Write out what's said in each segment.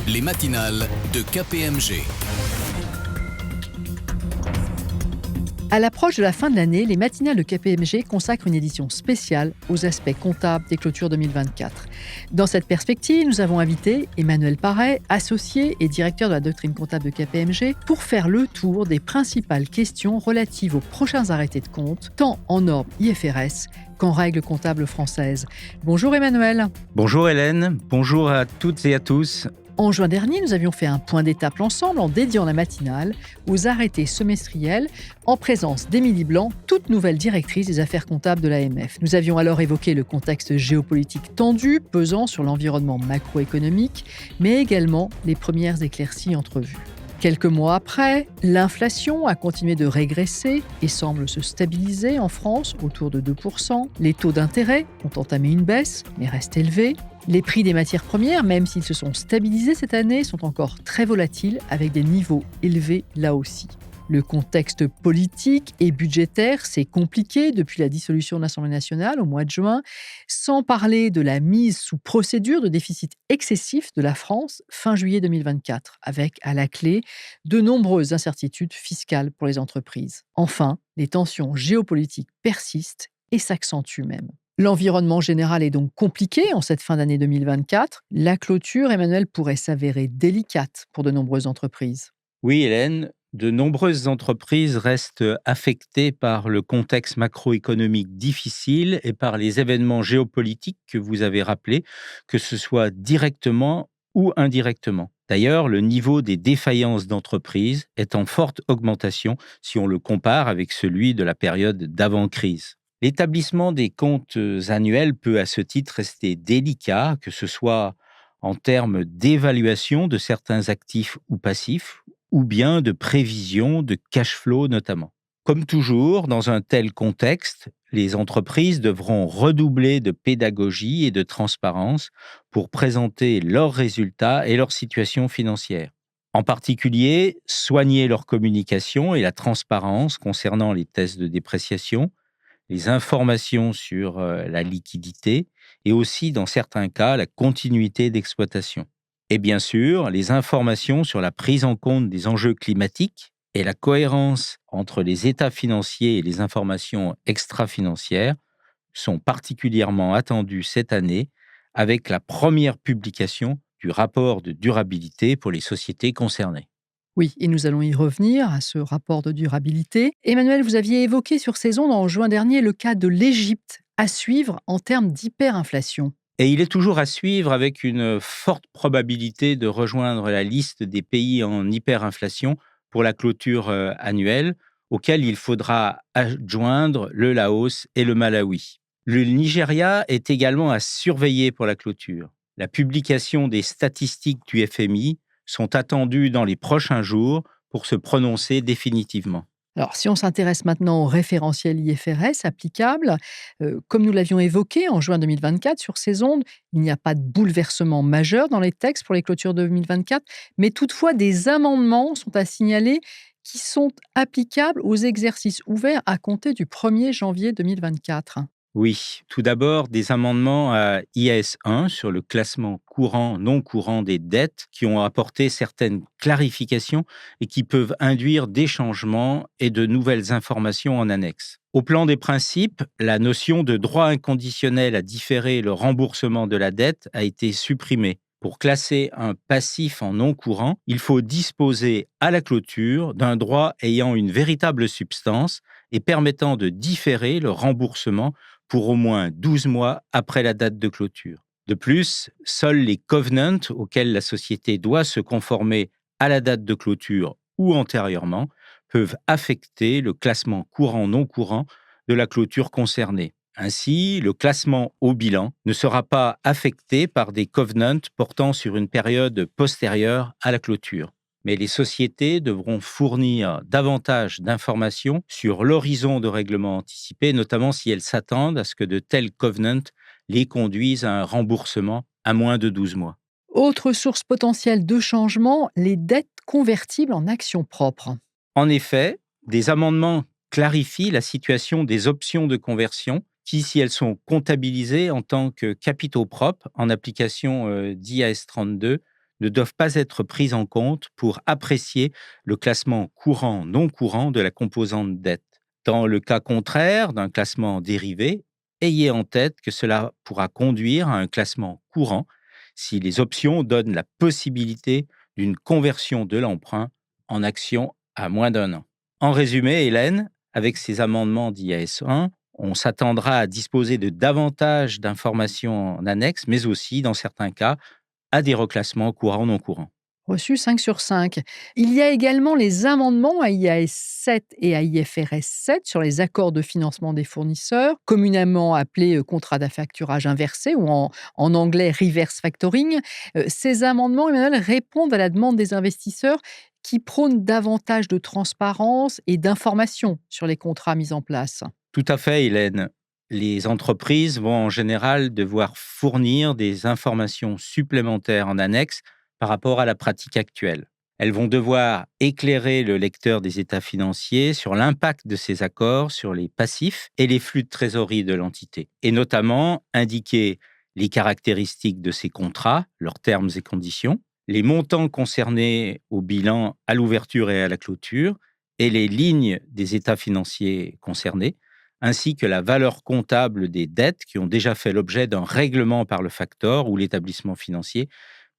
Les matinales de KPMG. À l'approche de la fin de l'année, les matinales de KPMG consacrent une édition spéciale aux aspects comptables des clôtures 2024. Dans cette perspective, nous avons invité Emmanuel Paré, associé et directeur de la doctrine comptable de KPMG, pour faire le tour des principales questions relatives aux prochains arrêtés de compte, tant en normes IFRS qu'en règles comptables françaises. Bonjour Emmanuel. Bonjour Hélène, bonjour à toutes et à tous. En juin dernier, nous avions fait un point d'étape ensemble en dédiant la matinale aux arrêtés semestriels en présence d'Émilie Blanc, toute nouvelle directrice des affaires comptables de l'AMF. Nous avions alors évoqué le contexte géopolitique tendu pesant sur l'environnement macroéconomique, mais également les premières éclaircies entrevues. Quelques mois après, l'inflation a continué de régresser et semble se stabiliser en France autour de 2%. Les taux d'intérêt ont entamé une baisse, mais restent élevés. Les prix des matières premières, même s'ils se sont stabilisés cette année, sont encore très volatiles avec des niveaux élevés là aussi. Le contexte politique et budgétaire s'est compliqué depuis la dissolution de l'Assemblée nationale au mois de juin, sans parler de la mise sous procédure de déficit excessif de la France fin juillet 2024, avec à la clé de nombreuses incertitudes fiscales pour les entreprises. Enfin, les tensions géopolitiques persistent et s'accentuent même. L'environnement général est donc compliqué en cette fin d'année 2024. La clôture, Emmanuel, pourrait s'avérer délicate pour de nombreuses entreprises. Oui Hélène, de nombreuses entreprises restent affectées par le contexte macroéconomique difficile et par les événements géopolitiques que vous avez rappelés, que ce soit directement ou indirectement. D'ailleurs, le niveau des défaillances d'entreprises est en forte augmentation si on le compare avec celui de la période d'avant-crise. L'établissement des comptes annuels peut à ce titre rester délicat, que ce soit en termes d'évaluation de certains actifs ou passifs, ou bien de prévision de cash flow notamment. Comme toujours, dans un tel contexte, les entreprises devront redoubler de pédagogie et de transparence pour présenter leurs résultats et leur situation financière. En particulier, soigner leur communication et la transparence concernant les tests de dépréciation, les informations sur la liquidité et aussi, dans certains cas, la continuité d'exploitation. Et bien sûr, les informations sur la prise en compte des enjeux climatiques et la cohérence entre les états financiers et les informations extra-financières sont particulièrement attendues cette année avec la première publication du rapport de durabilité pour les sociétés concernées. Oui, et nous allons y revenir à ce rapport de durabilité. Emmanuel, vous aviez évoqué sur ces ondes en juin dernier le cas de l'Égypte à suivre en termes d'hyperinflation. Et il est toujours à suivre avec une forte probabilité de rejoindre la liste des pays en hyperinflation pour la clôture annuelle, auquel il faudra adjoindre le Laos et le Malawi. Le Nigeria est également à surveiller pour la clôture. La publication des statistiques du FMI sont attendues dans les prochains jours pour se prononcer définitivement. Alors, si on s'intéresse maintenant au référentiel IFRS applicable, comme nous l'avions évoqué en juin 2024 sur ces ondes, il n'y a pas de bouleversement majeur dans les textes pour les clôtures 2024, mais toutefois des amendements sont à signaler qui sont applicables aux exercices ouverts à compter du 1er janvier 2024. Oui, tout d'abord, des amendements à IAS 1 sur le classement courant, non courant des dettes qui ont apporté certaines clarifications et qui peuvent induire des changements et de nouvelles informations en annexe. Au plan des principes, la notion de droit inconditionnel à différer le remboursement de la dette a été supprimée. Pour classer un passif en non courant, il faut disposer à la clôture d'un droit ayant une véritable substance et permettant de différer le remboursement pour au moins 12 mois après la date de clôture. De plus, seuls les covenants auxquels la société doit se conformer à la date de clôture ou antérieurement peuvent affecter le classement courant-non courant de la clôture concernée. Ainsi, le classement au bilan ne sera pas affecté par des covenants portant sur une période postérieure à la clôture. Mais les sociétés devront fournir davantage d'informations sur l'horizon de règlement anticipé, notamment si elles s'attendent à ce que de tels covenants les conduisent à un remboursement à moins de 12 mois. Autre source potentielle de changement, les dettes convertibles en actions propres. En effet, des amendements clarifient la situation des options de conversion qui, si elles sont comptabilisées en tant que capitaux propres en application d'IAS 32, ne doivent pas être prises en compte pour apprécier le classement courant-non courant de la composante dette. Dans le cas contraire d'un classement dérivé, ayez en tête que cela pourra conduire à un classement courant si les options donnent la possibilité d'une conversion de l'emprunt en action à moins d'un an. En résumé, Hélène, avec ces amendements d'IAS 1, on s'attendra à disposer de davantage d'informations en annexe, mais aussi, dans certains cas, à des reclassements courants-non courants. Reçu 5 sur 5. Il y a également les amendements à IAS 7 et à IFRS 7 sur les accords de financement des fournisseurs, communément appelés contrats d'affacturage inversé ou en anglais reverse factoring. Ces amendements, Emmanuel, répondent à la demande des investisseurs qui prônent davantage de transparence et d'information sur les contrats mis en place. Tout à fait, Hélène. Les entreprises vont en général devoir fournir des informations supplémentaires en annexe par rapport à la pratique actuelle. Elles vont devoir éclairer le lecteur des états financiers sur l'impact de ces accords sur les passifs et les flux de trésorerie de l'entité, et notamment indiquer les caractéristiques de ces contrats, leurs termes et conditions, les montants concernés au bilan à l'ouverture et à la clôture, et les lignes des états financiers concernés, ainsi que la valeur comptable des dettes qui ont déjà fait l'objet d'un règlement par le facteur ou l'établissement financier,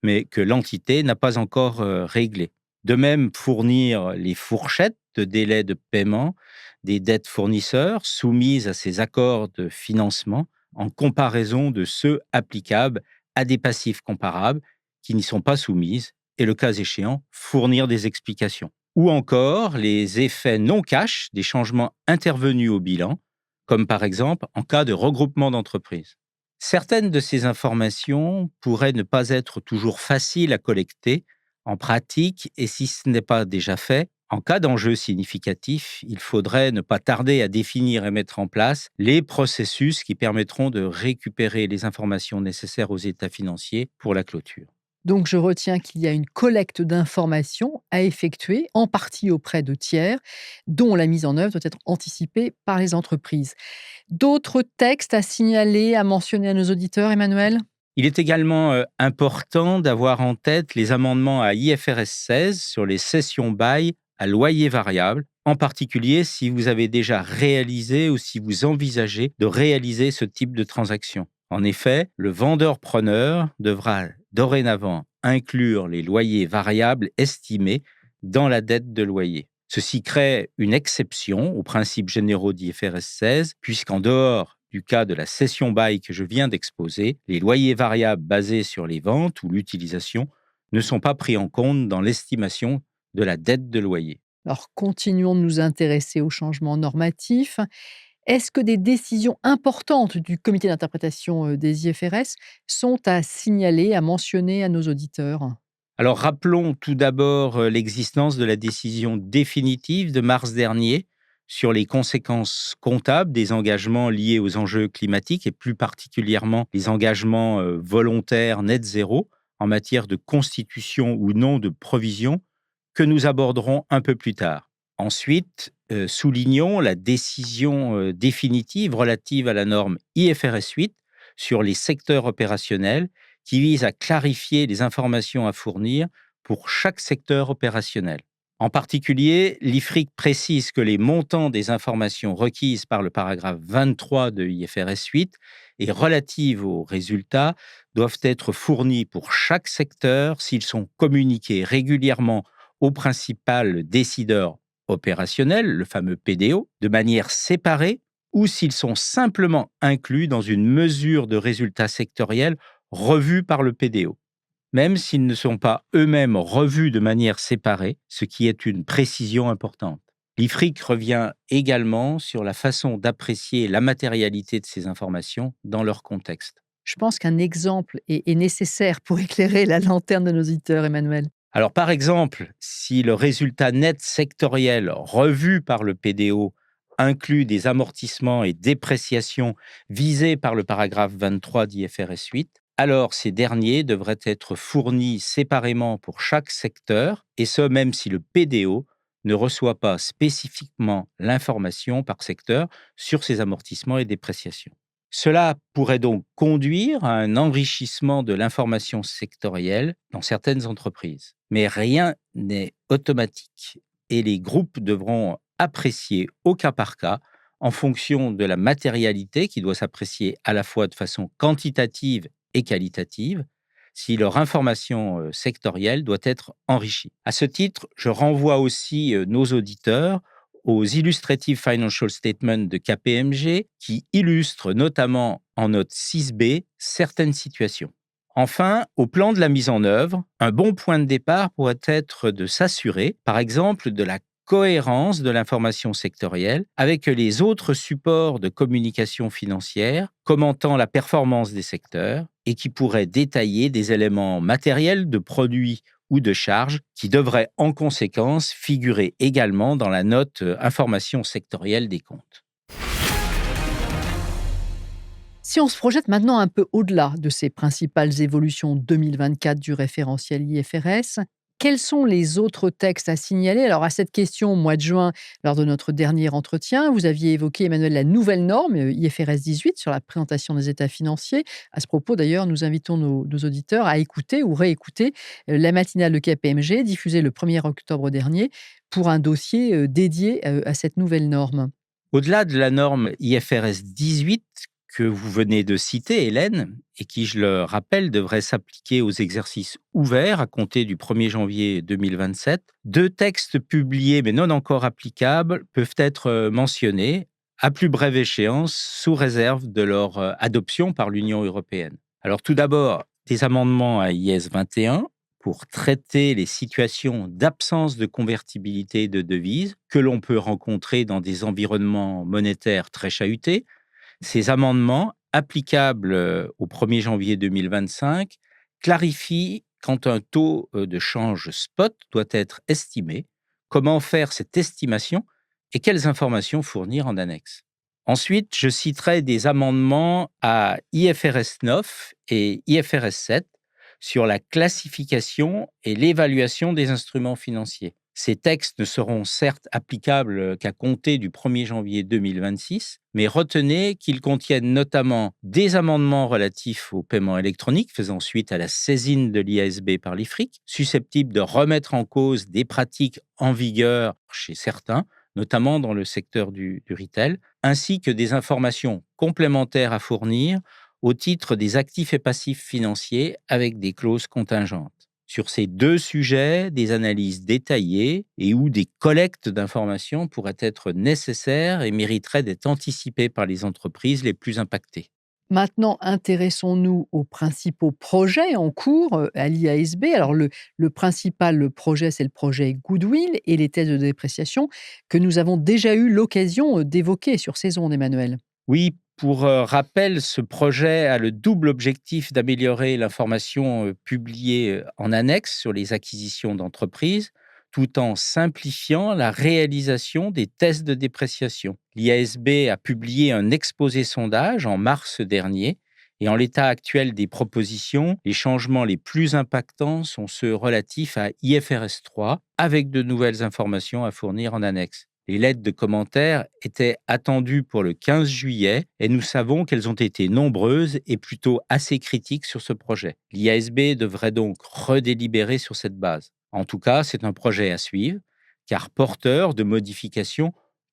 mais que l'entité n'a pas encore réglé. De même, fournir les fourchettes de délai de paiement des dettes fournisseurs soumises à ces accords de financement en comparaison de ceux applicables à des passifs comparables qui n'y sont pas soumises et, le cas échéant, fournir des explications. Ou encore les effets non cash des changements intervenus au bilan, comme par exemple en cas de regroupement d'entreprises. Certaines de ces informations pourraient ne pas être toujours faciles à collecter en pratique, et si ce n'est pas déjà fait, en cas d'enjeu significatif, il faudrait ne pas tarder à définir et mettre en place les processus qui permettront de récupérer les informations nécessaires aux états financiers pour la clôture. Donc, je retiens qu'il y a une collecte d'informations à effectuer, en partie auprès de tiers, dont la mise en œuvre doit être anticipée par les entreprises. D'autres textes à signaler, à mentionner à nos auditeurs, Emmanuel? Il est également important d'avoir en tête les amendements à IFRS 16 sur les cessions bail à loyer variable, en particulier si vous avez déjà réalisé ou si vous envisagez de réaliser ce type de transaction. En effet, le vendeur-preneur devra dorénavant inclure les loyers variables estimés dans la dette de loyer. Ceci crée une exception aux principes généraux d'IFRS 16, puisqu'en dehors du cas de la cession bail que je viens d'exposer, les loyers variables basés sur les ventes ou l'utilisation ne sont pas pris en compte dans l'estimation de la dette de loyer. Alors, continuons de nous intéresser aux changements normatifs. Est-ce que des décisions importantes du comité d'interprétation des IFRS sont à signaler, à mentionner à nos auditeurs? Alors rappelons tout d'abord l'existence de la décision définitive de mars dernier sur les conséquences comptables des engagements liés aux enjeux climatiques et plus particulièrement les engagements volontaires net zéro en matière de constitution ou non de provision que nous aborderons un peu plus tard. Ensuite, soulignons la décision définitive relative à la norme IFRS 8 sur les secteurs opérationnels qui vise à clarifier les informations à fournir pour chaque secteur opérationnel. En particulier, l'IFRIC précise que les montants des informations requises par le paragraphe 23 de IFRS 8 et relatives aux résultats doivent être fournis pour chaque secteur s'ils sont communiqués régulièrement au principal décideur opérationnel, le fameux PDO, de manière séparée ou s'ils sont simplement inclus dans une mesure de résultat sectoriel revus par le PDO, même s'ils ne sont pas eux-mêmes revus de manière séparée, ce qui est une précision importante. L'IFRIC revient également sur la façon d'apprécier la matérialité de ces informations dans leur contexte. Je pense qu'un exemple est nécessaire pour éclairer la lanterne de nos auditeurs, Emmanuel. Alors, par exemple, si le résultat net sectoriel revu par le PDO inclut des amortissements et dépréciations visés par le paragraphe 23 d'IFRS 8, alors ces derniers devraient être fournis séparément pour chaque secteur, et ce même si le PDO ne reçoit pas spécifiquement l'information par secteur sur ces amortissements et dépréciations. Cela pourrait donc conduire à un enrichissement de l'information sectorielle dans certaines entreprises. Mais rien n'est automatique et les groupes devront apprécier au cas par cas en fonction de la matérialité qui doit s'apprécier à la fois de façon quantitative et qualitative si leur information sectorielle doit être enrichie. À ce titre, je renvoie aussi nos auditeurs aux Illustrative Financial Statements de KPMG qui illustrent notamment en note 6b certaines situations. Enfin, au plan de la mise en œuvre, un bon point de départ pourrait être de s'assurer, par exemple, de la cohérence de l'information sectorielle avec les autres supports de communication financière commentant la performance des secteurs et qui pourraient détailler des éléments matériels de produits ou de charges qui devraient en conséquence figurer également dans la note information sectorielle des comptes. Si on se projette maintenant un peu au-delà de ces principales évolutions 2024 du référentiel IFRS, quels sont les autres textes à signaler? Alors à cette question, au mois de juin, lors de notre dernier entretien, vous aviez évoqué, Emmanuel, la nouvelle norme IFRS 18 sur la présentation des états financiers. À ce propos, d'ailleurs, nous invitons nos auditeurs à écouter ou réécouter la matinale de KPMG diffusée le 1er octobre dernier pour un dossier dédié à cette nouvelle norme. Au-delà de la norme IFRS 18 que vous venez de citer, Hélène, et qui, je le rappelle, devrait s'appliquer aux exercices ouverts à compter du 1er janvier 2027, deux textes publiés mais non encore applicables peuvent être mentionnés à plus brève échéance sous réserve de leur adoption par l'Union européenne. Alors tout d'abord, des amendements à IS 21 pour traiter les situations d'absence de convertibilité de devises que l'on peut rencontrer dans des environnements monétaires très chahutés. Ces amendements, applicables au 1er janvier 2025, clarifient quand un taux de change spot doit être estimé, comment faire cette estimation et quelles informations fournir en annexe. Ensuite, je citerai des amendements à IFRS 9 et IFRS 7 sur la classification et l'évaluation des instruments financiers. Ces textes ne seront certes applicables qu'à compter du 1er janvier 2026, mais retenez qu'ils contiennent notamment des amendements relatifs au paiement électronique faisant suite à la saisine de l'IASB par l'IFRIC, susceptibles de remettre en cause des pratiques en vigueur chez certains, notamment dans le secteur du retail, ainsi que des informations complémentaires à fournir au titre des actifs et passifs financiers avec des clauses contingentes. Sur ces deux sujets, des analyses détaillées et ou des collectes d'informations pourraient être nécessaires et mériteraient d'être anticipées par les entreprises les plus impactées. Maintenant, intéressons-nous aux principaux projets en cours à l'IASB. Alors, le principal projet, c'est le projet Goodwill et les tests de dépréciation que nous avons déjà eu l'occasion d'évoquer sur ces ondes, Emmanuel. Oui, pour rappel, ce projet a le double objectif d'améliorer l'information publiée en annexe sur les acquisitions d'entreprises, tout en simplifiant la réalisation des tests de dépréciation. L'IASB a publié un exposé sondage en mars dernier, et en l'état actuel des propositions, les changements les plus impactants sont ceux relatifs à IFRS 3, avec de nouvelles informations à fournir en annexe. Les lettres de commentaires étaient attendues pour le 15 juillet et nous savons qu'elles ont été nombreuses et plutôt assez critiques sur ce projet. L'IASB devrait donc redélibérer sur cette base. En tout cas, c'est un projet à suivre, car porteur de modifications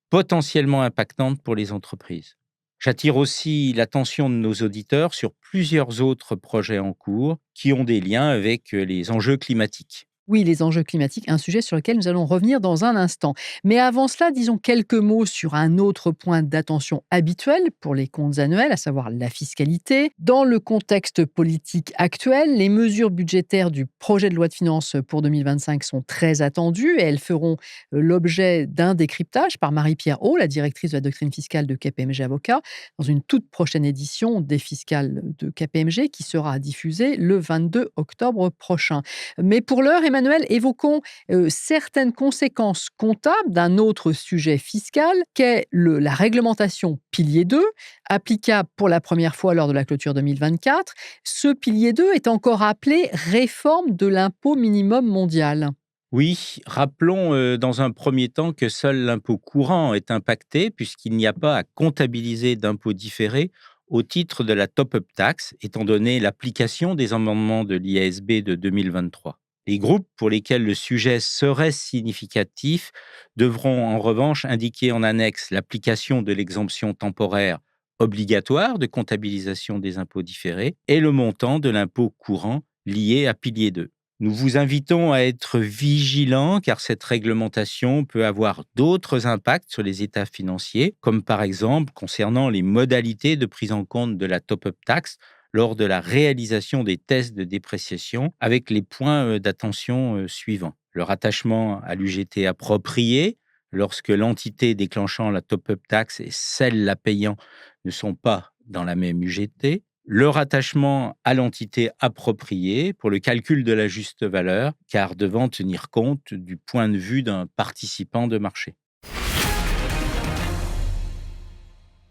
potentiellement impactantes pour les entreprises. J'attire aussi l'attention de nos auditeurs sur plusieurs autres projets en cours qui ont des liens avec les enjeux climatiques. Oui, les enjeux climatiques, un sujet sur lequel nous allons revenir dans un instant. Mais avant cela, disons quelques mots sur un autre point d'attention habituel pour les comptes annuels, à savoir la fiscalité. Dans le contexte politique actuel, les mesures budgétaires du projet de loi de finances pour 2025 sont très attendues et elles feront l'objet d'un décryptage par Marie-Pierre Haut, la directrice de la doctrine fiscale de KPMG Avocats, dans une toute prochaine édition des fiscales de KPMG qui sera diffusée le 22 octobre prochain. Mais pour l'heure, Emmanuel, évoquons certaines conséquences comptables d'un autre sujet fiscal qu'est la réglementation pilier 2, applicable pour la première fois lors de la clôture 2024. Ce pilier 2 est encore appelé réforme de l'impôt minimum mondial. Oui, rappelons dans un premier temps que seul l'impôt courant est impacté puisqu'il n'y a pas à comptabiliser d'impôt différé au titre de la top-up tax, étant donné l'application des amendements de l'IASB de 2023. Les groupes pour lesquels le sujet serait significatif devront en revanche indiquer en annexe l'application de l'exemption temporaire obligatoire de comptabilisation des impôts différés et le montant de l'impôt courant lié à pilier 2. Nous vous invitons à être vigilants car cette réglementation peut avoir d'autres impacts sur les états financiers, comme par exemple concernant les modalités de prise en compte de la top-up tax lors de la réalisation des tests de dépréciation avec les points d'attention suivants. Le rattachement à l'UGT approprié lorsque l'entité déclenchant la top-up tax et celle la payant ne sont pas dans la même UGT. Le rattachement à l'entité appropriée pour le calcul de la juste valeur, car devant tenir compte du point de vue d'un participant de marché.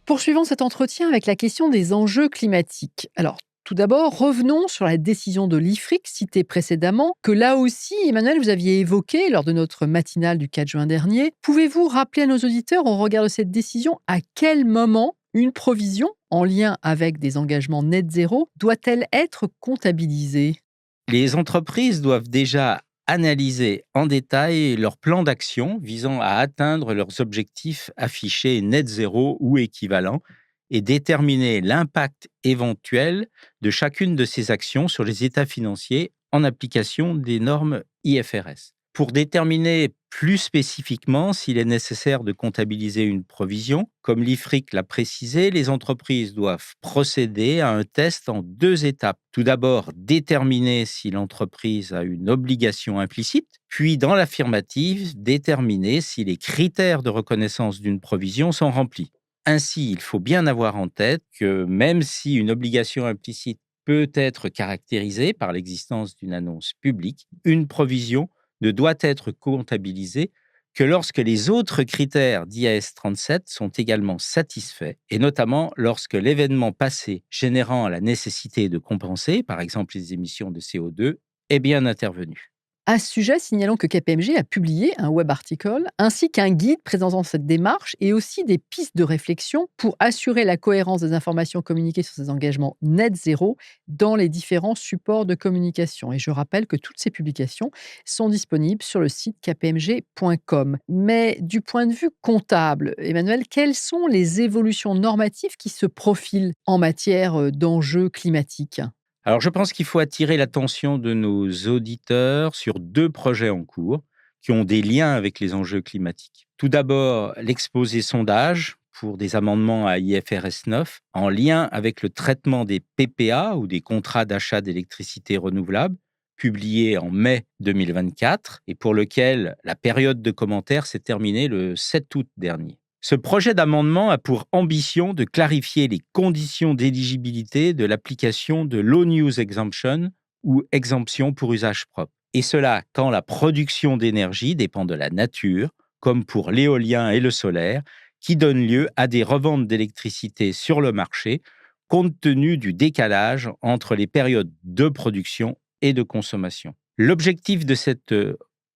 Poursuivons cet entretien avec la question des enjeux climatiques. Alors, tout d'abord, revenons sur la décision de l'IFRIC citée précédemment, que là aussi, Emmanuel, vous aviez évoqué lors de notre matinale du 4 juin dernier. Pouvez-vous rappeler à nos auditeurs, au regard de cette décision, à quel moment une provision, en lien avec des engagements net zéro, doit-elle être comptabilisée ? Les entreprises doivent déjà analyser en détail leur plan d'action visant à atteindre leurs objectifs affichés net zéro ou équivalents et déterminer l'impact éventuel de chacune de ces actions sur les états financiers en application des normes IFRS. Pour déterminer plus spécifiquement s'il est nécessaire de comptabiliser une provision, comme l'IFRIC l'a précisé, les entreprises doivent procéder à un test en 2 étapes. Tout d'abord, déterminer si l'entreprise a une obligation implicite, puis dans l'affirmative, déterminer si les critères de reconnaissance d'une provision sont remplis. Ainsi, il faut bien avoir en tête que même si une obligation implicite peut être caractérisée par l'existence d'une annonce publique, une provision ne doit être comptabilisée que lorsque les autres critères d'IAS 37 sont également satisfaits, et notamment lorsque l'événement passé générant la nécessité de compenser, par exemple les émissions de CO2, est bien intervenu. À ce sujet, signalons que KPMG a publié un web article ainsi qu'un guide présentant cette démarche et aussi des pistes de réflexion pour assurer la cohérence des informations communiquées sur ces engagements net zéro dans les différents supports de communication. Et je rappelle que toutes ces publications sont disponibles sur le site kpmg.com. Mais du point de vue comptable, Emmanuel, quelles sont les évolutions normatives qui se profilent en matière d'enjeux climatiques ? Alors, je pense qu'il faut attirer l'attention de nos auditeurs sur 2 projets en cours qui ont des liens avec les enjeux climatiques. Tout d'abord, l'exposé sondage pour des amendements à IFRS 9 en lien avec le traitement des PPA ou des contrats d'achat d'électricité renouvelable, publié en mai 2024 et pour lequel la période de commentaires s'est terminée le 7 août dernier. Ce projet d'amendement a pour ambition de clarifier les conditions d'éligibilité de l'application de Low News Exemption ou exemption pour usage propre. Et cela quand la production d'énergie dépend de la nature, comme pour l'éolien et le solaire, qui donnent lieu à des reventes d'électricité sur le marché, compte tenu du décalage entre les périodes de production et de consommation. L'objectif de cette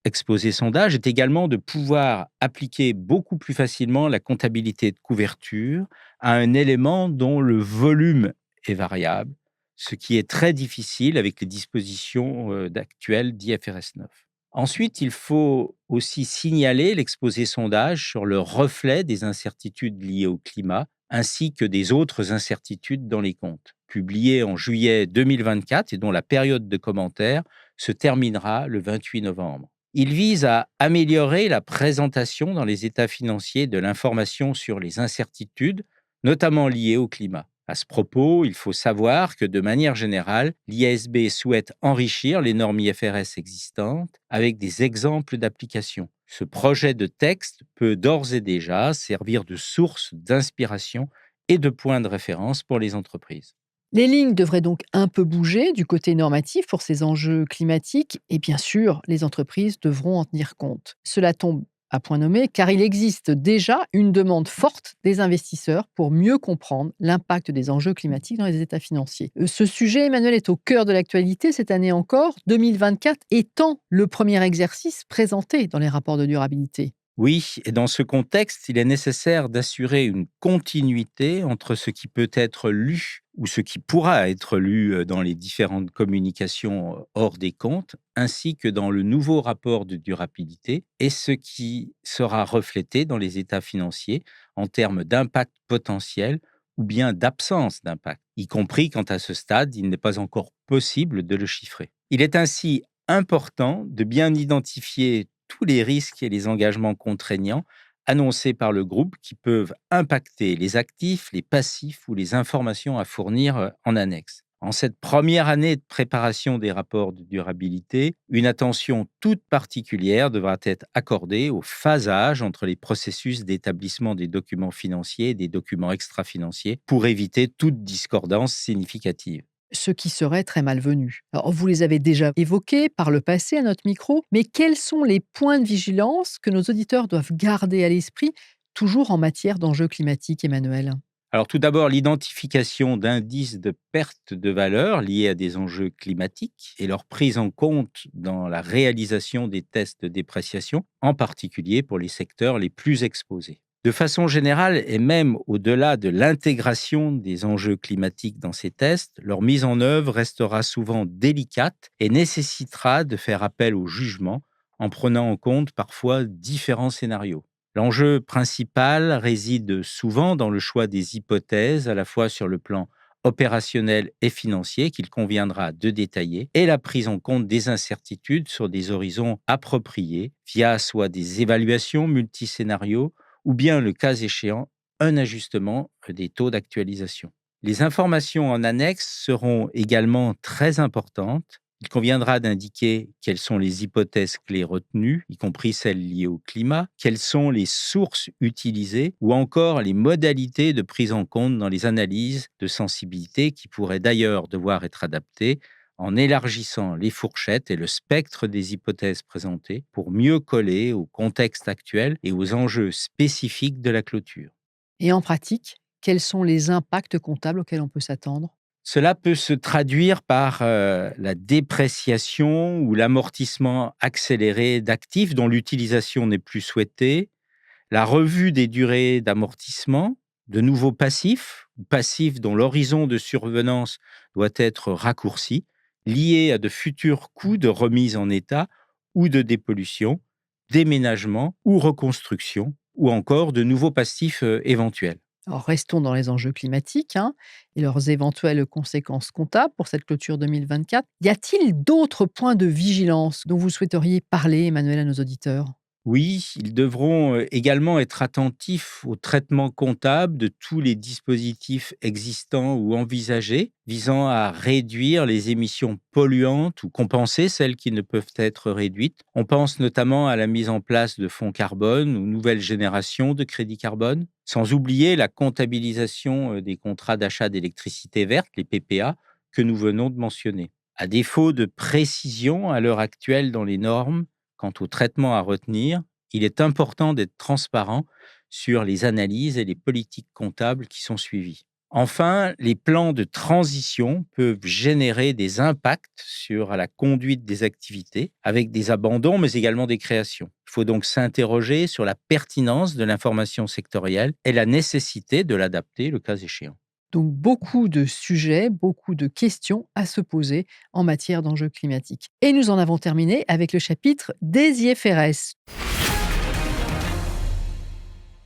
exposé sondage est également de pouvoir appliquer beaucoup plus facilement la comptabilité de couverture à un élément dont le volume est variable, ce qui est très difficile avec les dispositions actuelles d'IFRS 9. Ensuite, il faut aussi signaler l'exposé sondage sur le reflet des incertitudes liées au climat, ainsi que des autres incertitudes dans les comptes, publié en juillet 2024 et dont la période de commentaires se terminera le 28 novembre. Il vise à améliorer la présentation dans les états financiers de l'information sur les incertitudes, notamment liées au climat. À ce propos, il faut savoir que de manière générale, l'IASB souhaite enrichir les normes IFRS existantes avec des exemples d'application. Ce projet de texte peut d'ores et déjà servir de source d'inspiration et de point de référence pour les entreprises. Les lignes devraient donc un peu bouger du côté normatif pour ces enjeux climatiques et bien sûr, les entreprises devront en tenir compte. Cela tombe à point nommé car il existe déjà une demande forte des investisseurs pour mieux comprendre l'impact des enjeux climatiques dans les états financiers. Ce sujet, Emmanuel, est au cœur de l'actualité cette année encore, 2024 étant le premier exercice présenté dans les rapports de durabilité. Oui, et dans ce contexte, il est nécessaire d'assurer une continuité entre ce qui peut être lu ou ce qui pourra être lu dans les différentes communications hors des comptes, ainsi que dans le nouveau rapport de durabilité, et ce qui sera reflété dans les états financiers en termes d'impact potentiel ou bien d'absence d'impact, y compris quand à ce stade, il n'est pas encore possible de le chiffrer. Il est ainsi important de bien identifier tous les risques et les engagements contraignants annoncés par le groupe qui peuvent impacter les actifs, les passifs ou les informations à fournir en annexe. En cette première année de préparation des rapports de durabilité, une attention toute particulière devra être accordée au phasage entre les processus d'établissement des documents financiers et des documents extra-financiers pour éviter toute discordance significative. Ce qui serait très malvenu. Alors, vous les avez déjà évoqués par le passé à notre micro, mais quels sont les points de vigilance que nos auditeurs doivent garder à l'esprit, toujours en matière d'enjeux climatiques, Emmanuel? Alors tout d'abord, l'identification d'indices de perte de valeur liés à des enjeux climatiques et leur prise en compte dans la réalisation des tests de dépréciation, en particulier pour les secteurs les plus exposés. De façon générale, et même au-delà de l'intégration des enjeux climatiques dans ces tests, leur mise en œuvre restera souvent délicate et nécessitera de faire appel au jugement en prenant en compte parfois différents scénarios. L'enjeu principal réside souvent dans le choix des hypothèses, à la fois sur le plan opérationnel et financier qu'il conviendra de détailler, et la prise en compte des incertitudes sur des horizons appropriés via soit des évaluations multiscénarios ou bien, le cas échéant, un ajustement des taux d'actualisation. Les informations en annexe seront également très importantes. Il conviendra d'indiquer quelles sont les hypothèses clés retenues, y compris celles liées au climat, quelles sont les sources utilisées ou encore les modalités de prise en compte dans les analyses de sensibilité qui pourraient d'ailleurs devoir être adaptées en élargissant les fourchettes et le spectre des hypothèses présentées pour mieux coller au contexte actuel et aux enjeux spécifiques de la clôture. Et en pratique, quels sont les impacts comptables auxquels on peut s'attendre? Cela peut se traduire par la dépréciation ou l'amortissement accéléré d'actifs dont l'utilisation n'est plus souhaitée, la revue des durées d'amortissement, de nouveaux passifs ou passifs dont l'horizon de survenance doit être raccourci, liés à de futurs coûts de remise en état ou de dépollution, déménagement ou reconstruction, ou encore de nouveaux passifs éventuels. Alors, restons dans les enjeux climatiques, hein, et leurs éventuelles conséquences comptables pour cette clôture 2024. Y a-t-il d'autres points de vigilance dont vous souhaiteriez parler, Emmanuel, à nos auditeurs? Oui, ils devront également être attentifs au traitement comptable de tous les dispositifs existants ou envisagés visant à réduire les émissions polluantes ou compenser celles qui ne peuvent être réduites. On pense notamment à la mise en place de fonds carbone ou nouvelles générations de crédits carbone, sans oublier la comptabilisation des contrats d'achat d'électricité verte, les PPA, que nous venons de mentionner. À défaut de précision à l'heure actuelle dans les normes, quant au traitement à retenir, il est important d'être transparent sur les analyses et les politiques comptables qui sont suivies. Enfin, les plans de transition peuvent générer des impacts sur la conduite des activités, avec des abandons, mais également des créations. Il faut donc s'interroger sur la pertinence de l'information sectorielle et la nécessité de l'adapter le cas échéant. Donc, beaucoup de sujets, beaucoup de questions à se poser en matière d'enjeux climatiques. Et nous en avons terminé avec le chapitre des IFRS.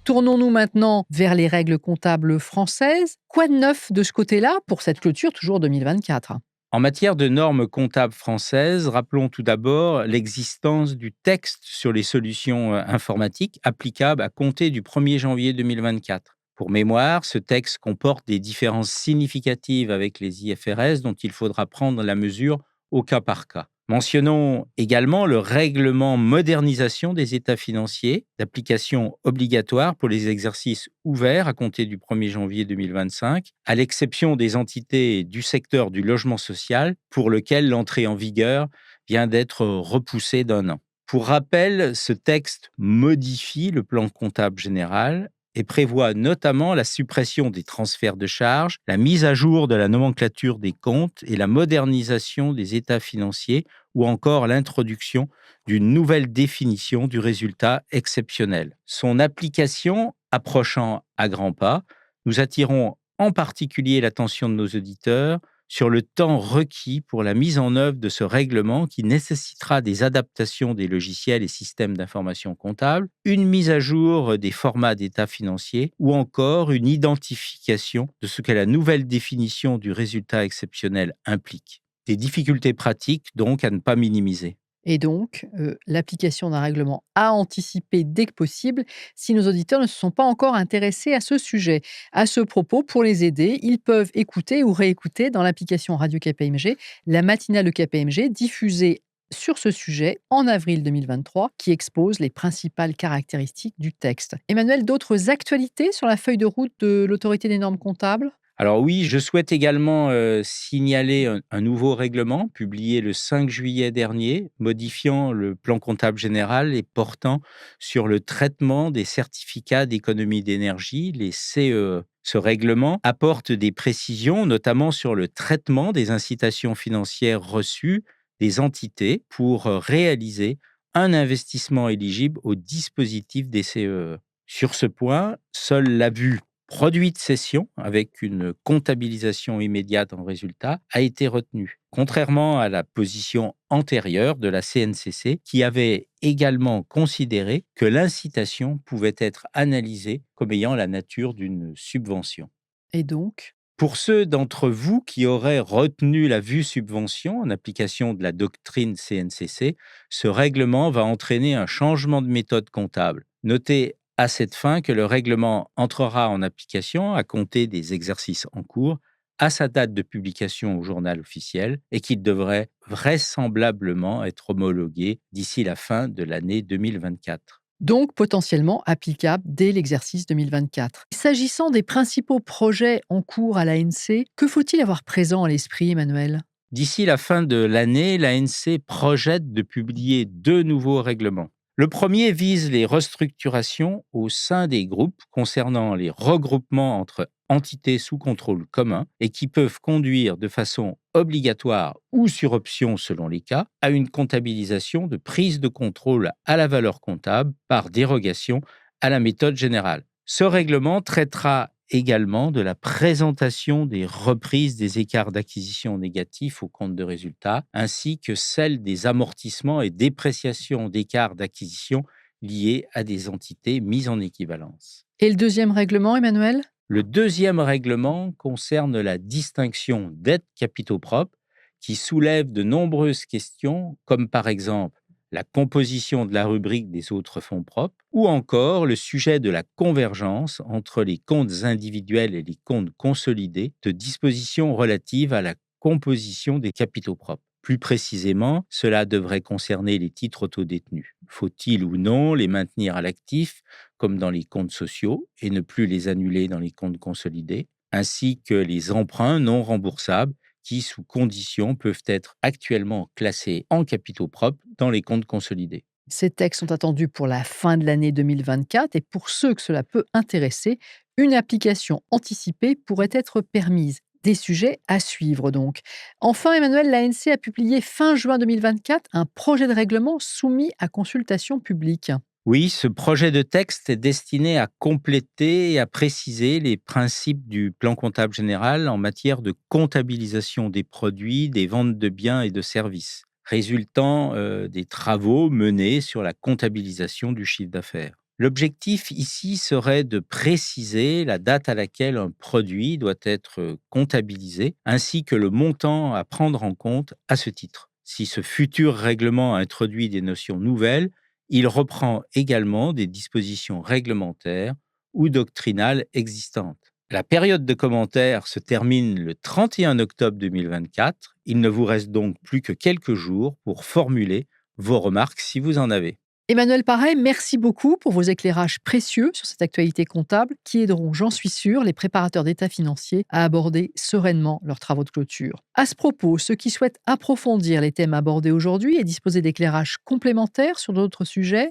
Tournons-nous maintenant vers les règles comptables françaises. Quoi de neuf de ce côté-là pour cette clôture toujours 2024? En matière de normes comptables françaises, rappelons tout d'abord l'existence du texte sur les solutions informatiques applicables à compter du 1er janvier 2024. Pour mémoire, ce texte comporte des différences significatives avec les IFRS dont il faudra prendre la mesure au cas par cas. Mentionnons également le règlement modernisation des états financiers, d'application obligatoire pour les exercices ouverts à compter du 1er janvier 2025, à l'exception des entités du secteur du logement social pour lequel l'entrée en vigueur vient d'être repoussée d'1 an. Pour rappel, ce texte modifie le plan comptable général et prévoit notamment la suppression des transferts de charges, la mise à jour de la nomenclature des comptes et la modernisation des états financiers ou encore l'introduction d'une nouvelle définition du résultat exceptionnel. Son application approchant à grands pas, nous attirons en particulier l'attention de nos auditeurs sur le temps requis pour la mise en œuvre de ce règlement qui nécessitera des adaptations des logiciels et systèmes d'information comptable, une mise à jour des formats d'état financier ou encore une identification de ce que la nouvelle définition du résultat exceptionnel implique. Des difficultés pratiques donc à ne pas minimiser. Et donc, l'application d'un règlement à anticiper dès que possible si nos auditeurs ne se sont pas encore intéressés à ce sujet. À ce propos, pour les aider, ils peuvent écouter ou réécouter dans l'application Radio KPMG la matinale de KPMG diffusée sur ce sujet en avril 2023 qui expose les principales caractéristiques du texte. Emmanuel, d'autres actualités sur la feuille de route de l'autorité des normes comptables? Alors oui, je souhaite également signaler un nouveau règlement publié le 5 juillet dernier, modifiant le plan comptable général et portant sur le traitement des certificats d'économie d'énergie, les CEE. Ce règlement apporte des précisions, notamment sur le traitement des incitations financières reçues des entités pour réaliser un investissement éligible au dispositif des CEE. Sur ce point, seul l'abus produit de cession, avec une comptabilisation immédiate en résultat, a été retenu, contrairement à la position antérieure de la CNCC, qui avait également considéré que l'incitation pouvait être analysée comme ayant la nature d'une subvention. Et donc, Pour ceux d'entre vous qui auraient retenu la vue subvention en application de la doctrine CNCC, ce règlement va entraîner un changement de méthode comptable. Notez à cette fin que le règlement entrera en application à compter des exercices en cours à sa date de publication au journal officiel et qu'il devrait vraisemblablement être homologué d'ici la fin de l'année 2024. donc potentiellement applicable dès l'exercice 2024. S'agissant des principaux projets en cours à l'ANC, que faut-il avoir présent à l'esprit, Emmanuel? D'ici la fin de l'année, l'ANC projette de publier 2 nouveaux règlements. Le premier vise les restructurations au sein des groupes concernant les regroupements entre entités sous contrôle commun et qui peuvent conduire de façon obligatoire ou sur option selon les cas à une comptabilisation de prise de contrôle à la valeur comptable par dérogation à la méthode générale. Ce règlement traitera également de la présentation des reprises des écarts d'acquisition négatifs au compte de résultat, ainsi que celle des amortissements et dépréciations d'écarts d'acquisition liés à des entités mises en équivalence. Et le deuxième règlement, Emmanuel? Le deuxième règlement concerne la distinction dettes capitaux propres, qui soulève de nombreuses questions, comme par exemple la composition de la rubrique des autres fonds propres, ou encore le sujet de la convergence entre les comptes individuels et les comptes consolidés de dispositions relatives à la composition des capitaux propres. Plus précisément, cela devrait concerner les titres autodétenus. Faut-il ou non les maintenir à l'actif, comme dans les comptes sociaux, et ne plus les annuler dans les comptes consolidés, ainsi que les emprunts non remboursables qui, sous conditions, peuvent être actuellement classés en capitaux propres dans les comptes consolidés. Ces textes sont attendus pour la fin de l'année 2024 et pour ceux que cela peut intéresser, une application anticipée pourrait être permise. Des sujets à suivre donc. Enfin, Emmanuel, l'ANC a publié fin juin 2024 un projet de règlement soumis à consultation publique. Oui, ce projet de texte est destiné à compléter et à préciser les principes du plan comptable général en matière de comptabilisation des produits, des ventes de biens et de services, résultant des travaux menés sur la comptabilisation du chiffre d'affaires. L'objectif ici serait de préciser la date à laquelle un produit doit être comptabilisé, ainsi que le montant à prendre en compte à ce titre. Si ce futur règlement introduit des notions nouvelles, il reprend également des dispositions réglementaires ou doctrinales existantes. La période de commentaires se termine le 31 octobre 2024. Il ne vous reste donc plus que quelques jours pour formuler vos remarques si vous en avez. Emmanuel Paré, merci beaucoup pour vos éclairages précieux sur cette actualité comptable qui aideront, j'en suis sûr, les préparateurs d'états financiers à aborder sereinement leurs travaux de clôture. À ce propos, ceux qui souhaitent approfondir les thèmes abordés aujourd'hui et disposer d'éclairages complémentaires sur d'autres sujets,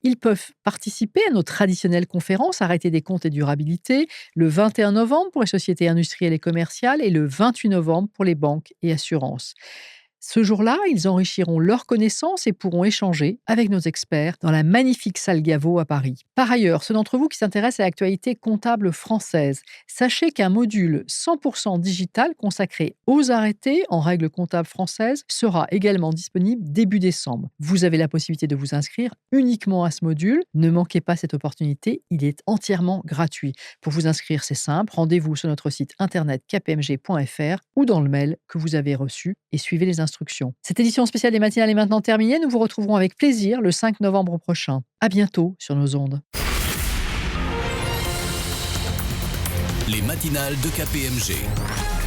ils peuvent participer à nos traditionnelles conférences Arrêté des comptes et durabilité le 21 novembre pour les sociétés industrielles et commerciales et le 28 novembre pour les banques et assurances. Ce jour-là, ils enrichiront leurs connaissances et pourront échanger avec nos experts dans la magnifique salle Gaveau à Paris. Par ailleurs, ceux d'entre vous qui s'intéressent à l'actualité comptable française, sachez qu'un module 100% digital consacré aux arrêtés en règles comptables françaises sera également disponible début décembre. Vous avez la possibilité de vous inscrire uniquement à ce module. Ne manquez pas cette opportunité, il est entièrement gratuit. Pour vous inscrire, c'est simple, rendez-vous sur notre site internet kpmg.fr ou dans le mail que vous avez reçu et suivez les instructions. Cette édition spéciale des matinales est maintenant terminée. Nous vous retrouverons avec plaisir le 5 novembre prochain. À bientôt sur nos ondes. Les matinales de KPMG.